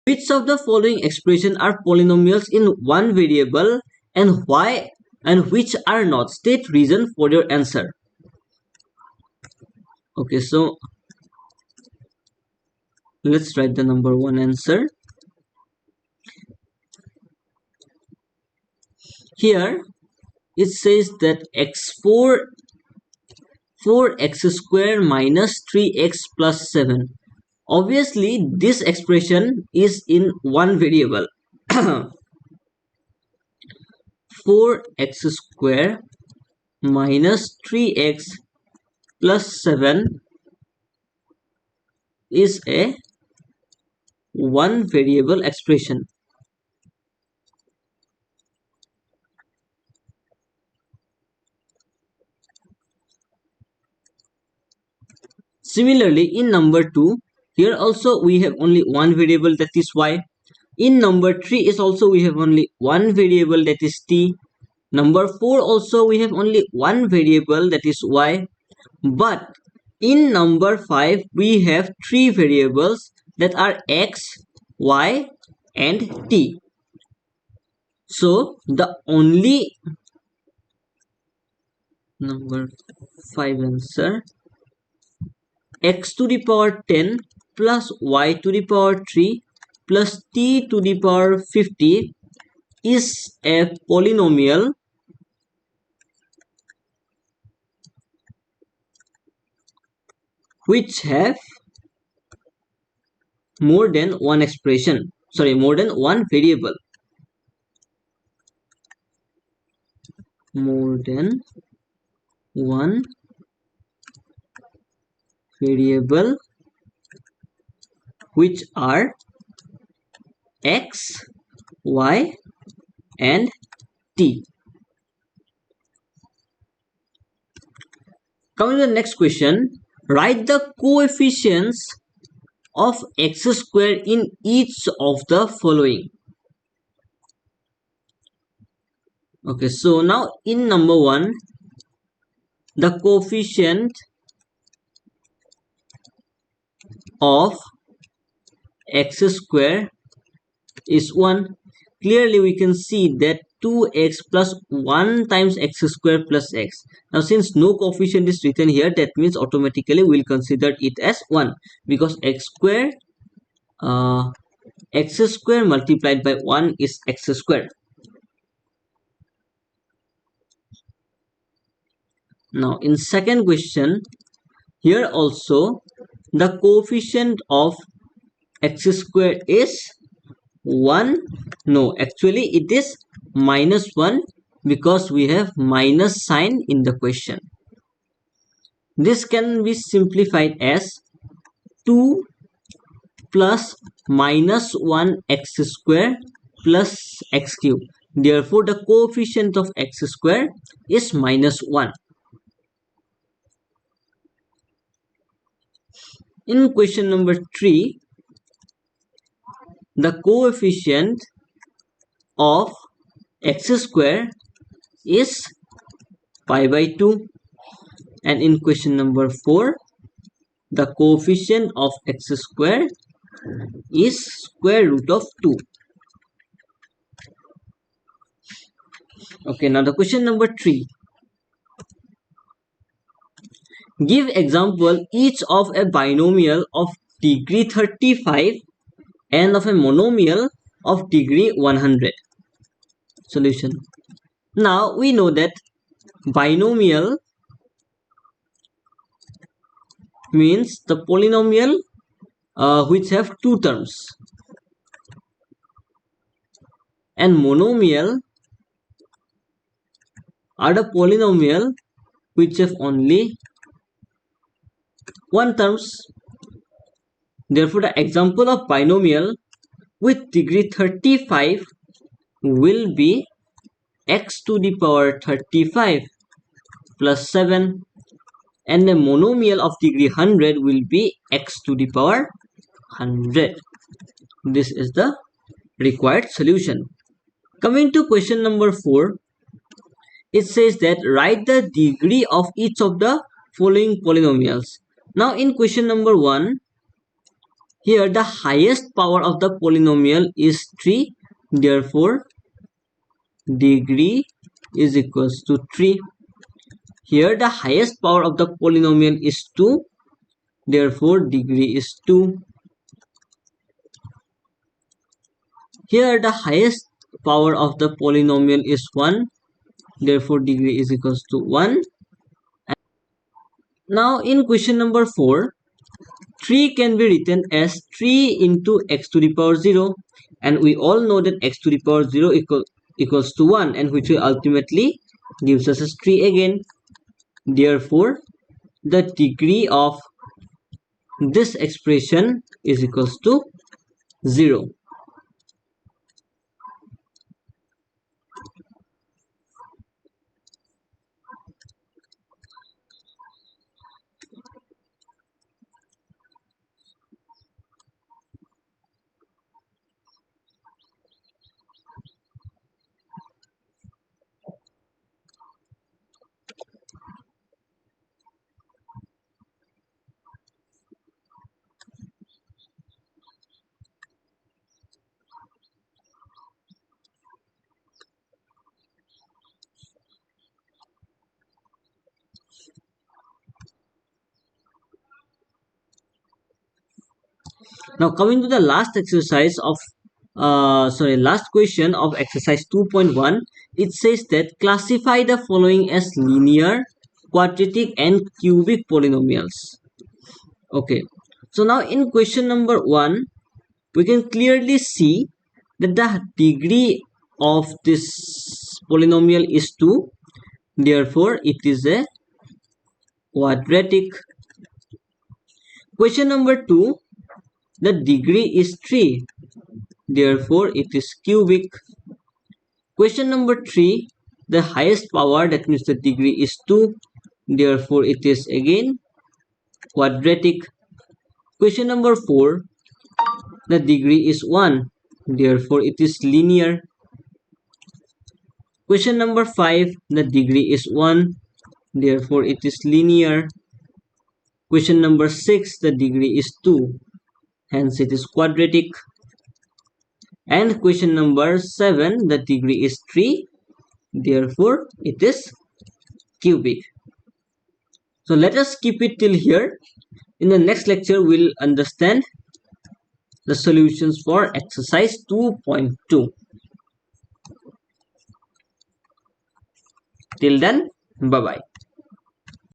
Which of the following expressions are polynomials in one variable and why, and which are not? State reason for your answer. Okay, so let's write the number one answer. Here it says that x4 4x square minus 3x plus 7. Obviously this expression is in one variable. 4x square minus 3x plus 7 is a one variable expression. Similarly, in number 2, here also we have only one variable, that is y. In number 3 is also we have only one variable, that is t. Number 4 also we have only one variable, that is y. But in number 5 we have three variables, that are x, y and t. So the only number 5 answer, x to the power 10 plus y to the power 3 plus t to the power 50 is a polynomial which have more than one expression, more than one variable. More than one variable, which are x, y and t. Coming to the next question, write the coefficients of x square in each of the following. Okay, so now in number 1, the coefficient of x square is 1. Clearly we can see that 2x plus 1 times x square plus x. Now since no coefficient is written here, that means automatically we will consider it as 1, because x square multiplied by 1 is x square. Now in second question, here also the coefficient of x square is 1. No, actually it is minus 1, because we have minus sign in the question. This can be simplified as 2 plus minus 1 x square plus x cube. Therefore the coefficient of x square is minus 1. In question number 3, the coefficient of x square is pi by 2, and in question number 4, the coefficient of x square is square root of 2. Okay, now the question number 3. Give example each of a binomial of degree 35 and of a monomial of degree 100. Solution. Now we know that binomial means the polynomial which have two terms, and monomial are the polynomial which have only one terms. Therefore the example of binomial with degree 35 will be x to the power 35 plus 7, and the monomial of degree 100 will be x to the power 100. This is the required solution. Coming to question number 4, it says that write the degree of each of the following polynomials. Now in question number 1, Here the highest power of the polynomial is 3, therefore degree is equals to 3. Here the highest power of the polynomial is 2, therefore degree is 2. Here the highest power of the polynomial is 1, therefore degree is equals to 1. Now in question number 4, 3 can be written as 3 into x to the power 0, and we all know that x to the power 0 equals to 1, and which will ultimately gives us as 3 again. Therefore the degree of this expression is equals to 0. Now coming to the last exercise of last question of exercise 2.1, it says that classify the following as linear, quadratic and cubic polynomials. Okay, so now in question number 1, we can clearly see that the degree of this polynomial is 2, therefore it is a quadratic. Question number 2, the degree is 3, therefore it is cubic. Question number 3, the highest power, that means the degree is 2, therefore it is again quadratic. Question number 4, the degree is 1, therefore it is linear. Question number 5, the degree is 1, therefore it is linear. Question number 6, the degree is 2, hence it is quadratic. And question number 7, the degree is 3, therefore it is cubic. So let us keep it till here. In the next lecture, we'll understand the solutions for exercise 2.2. Till then, bye-bye.